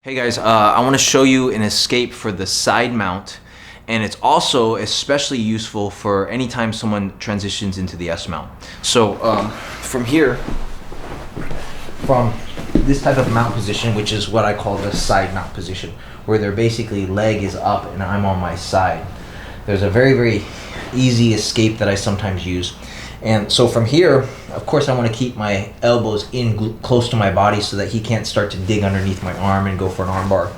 Hey guys, I want to show you an escape for the side mount, and it's also especially useful for anytime someone transitions into the S mount. So from here, from this type of mount position, which is what I call the side mount position, where their basically leg is up and I'm on my side, there's a very easy escape that I sometimes use. And so from here, of course, I want to keep my elbows in close to my body so that he can't start to dig underneath my arm and go for an arm bar.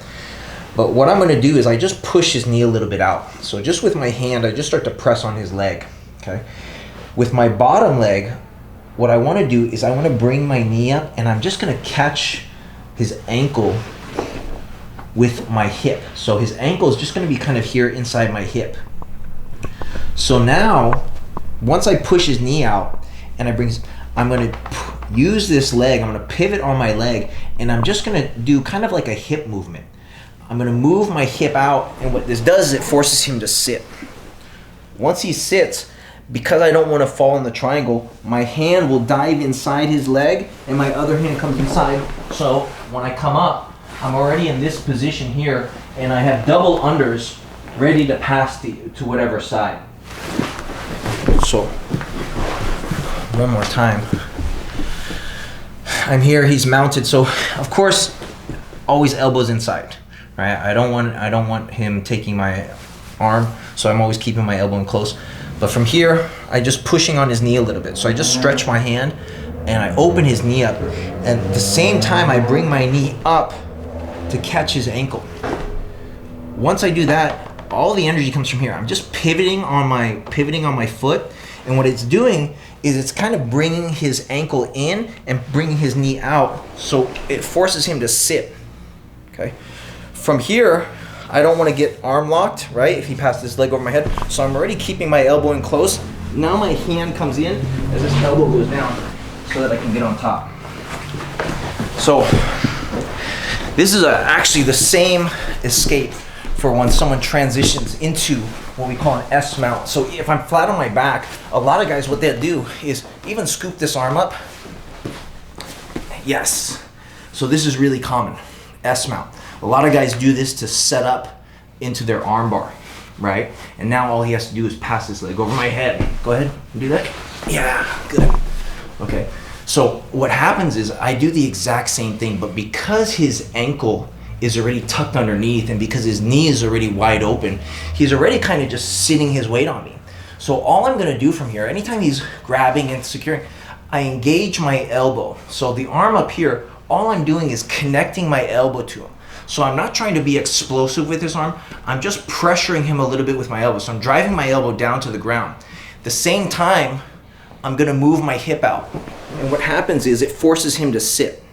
But what I'm going to do is I just push his knee a little bit out. So just with my hand, I just start to press on his leg. Okay. With my bottom leg, what I want to do is I want to bring my knee up and I'm just going to catch his ankle with my hip. So his ankle is just going to be kind of here inside my hip. So now, once I push his knee out and I'm going to use this leg, I'm going to pivot on my leg, and I'm just going to do kind of like a hip movement. I'm going to move my hip out, and what this does is it forces him to sit. Once he sits, because I don't want to fall in the triangle, my hand will dive inside his leg and my other hand comes inside. So when I come up, I'm already in this position here and I have double unders ready to pass to whatever side. So, one more time. I'm here, he's mounted. So, of course, always elbows inside, right? I don't want him taking my arm, so I'm always keeping my elbow in close. But from here, I just pushing on his knee a little bit. So I just stretch my hand and I open his knee up. And at the same time, I bring my knee up to catch his ankle. Once I do that, all the energy comes from here. I'm just pivoting on my foot, and what it's doing is it's kind of bringing his ankle in and bringing his knee out, so it forces him to sit. Okay. From here, I don't want to get arm locked, right? If he passes his leg over my head, so I'm already keeping my elbow in close. Now my hand comes in as this elbow goes down, so that I can get on top. So this is actually the same escape for when someone transitions into what we call an S mount. So if I'm flat on my back, a lot of guys, what they'll do is even scoop this arm up. Yes. So this is really common, S mount. A lot of guys do this to set up into their arm bar, right? And now all he has to do is pass his leg over my head. Go ahead and do that. Yeah, good. Okay. So what happens is I do the exact same thing, but because his ankle is already tucked underneath and because his knee is already wide open, he's already kind of just sitting his weight on me. So all I'm gonna do from here, anytime he's grabbing and securing, I engage my elbow. So the arm up here, all I'm doing is connecting my elbow to him. So I'm not trying to be explosive with his arm, I'm just pressuring him a little bit with my elbow. So I'm driving my elbow down to the ground. At the same time, I'm gonna move my hip out. And what happens is it forces him to sit,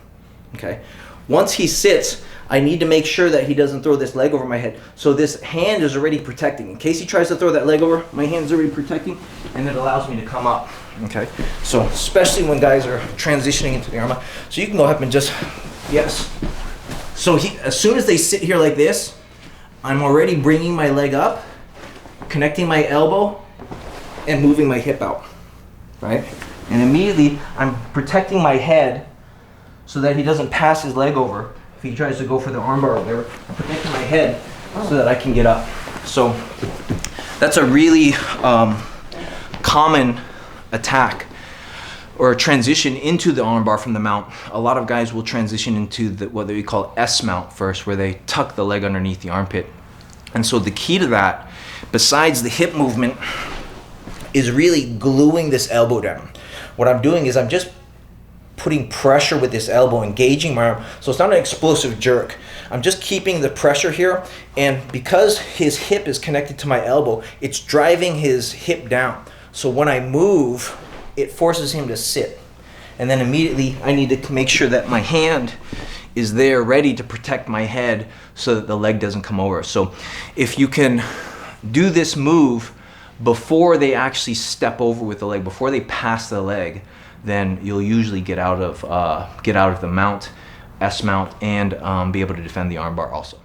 okay? Once he sits, I need to make sure that he doesn't throw this leg over my head. So this hand is already protecting. In case he tries to throw that leg over, my hand's already protecting, and it allows me to come up, okay? So especially when guys are transitioning into the arm out. So you can go up and just, yes. So as soon as they sit here like this, I'm already bringing my leg up, connecting my elbow, and moving my hip out, right? And immediately I'm protecting my head so that he doesn't pass his leg over. If he tries to go for the armbar or whatever, I'm protecting my head so that I can get up. So that's a really common attack or transition into the armbar from the mount. A lot of guys will transition into what we call S mount first, where they tuck the leg underneath the armpit. And so the key to that, besides the hip movement, is really gluing this elbow down. What I'm doing is I'm just putting pressure with this elbow, engaging my arm. So it's not an explosive jerk. I'm just keeping the pressure here, and because his hip is connected to my elbow, it's driving his hip down. So when I move, it forces him to sit. And then immediately I need to make sure that my hand is there ready to protect my head so that the leg doesn't come over. So if you can do this move before they actually step over with the leg, before they pass the leg, then you'll usually get out of the mount, S mount, and be able to defend the armbar also.